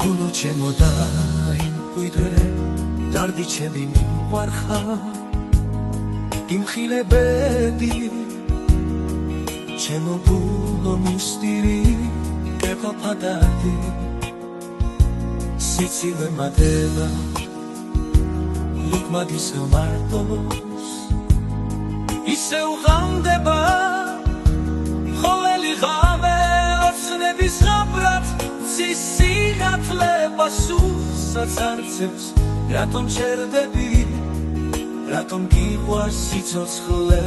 გულო ჩემო დაიმკვიდრე დარდი ჩემი მიყვარხარ იმხილებედი ჩემო გულო მუსტირი კეფაფადადი სიცივე მადელა ლუკმად ისევ მარტოს ისევ ღამდება ყოველი ღამე ოცნების ღაბრად სისინათლება სულსაც არცევს რატომ ჩერდები რატომ გიყვარს სიცოცხლე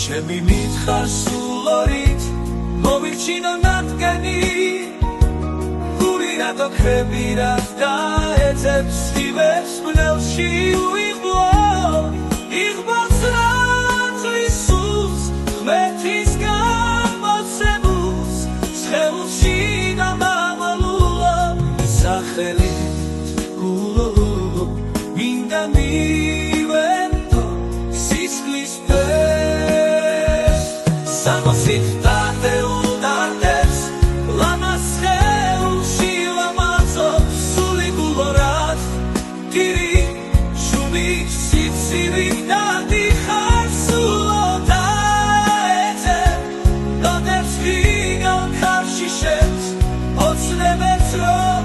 ჩემი მითხარ სულ ორით მოვირჩინო ნადგენი გული რატო ქრები რაც დაეძებს ივებს ბნელში უიღბლო იღბლოს რაძვის სულს ღმერთის გამოცებულს სხეულში დამამალულა სახელით გულო მინდა მივენდო სისხლის ფერს სამოსით დადეუდარდეს ლამას სხეულში ლამაზობს სული გულო რაც ტირი შუმი სიცივი დადიხარ სულო დაეძებ დოდებს ვიგან ქარშიშებს ოცნებებს რომ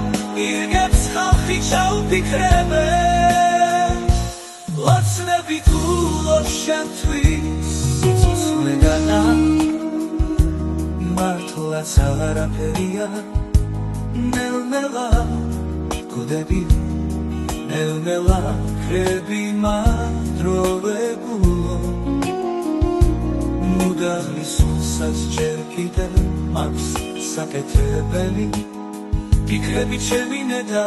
ირგებს ხალხი ჩაუფიქრებენ ოცნებით გულო შენთვის სიცოცხლეგანა მართლაც არაფერია ნელ-ნელა გუდები ნელ-ნელა ხრები მადროვე გულო მუდაღმის სულსაც ჯერ კიდევ აქვს საკეთებელი ფიქრები ჩემი ნედა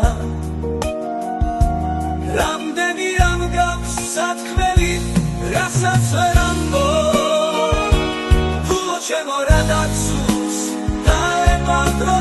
რამდენი რამ გაქვს სათქმელი რასაც ვერ ამბობ გულო ჩემო რა დაცუს დაემართო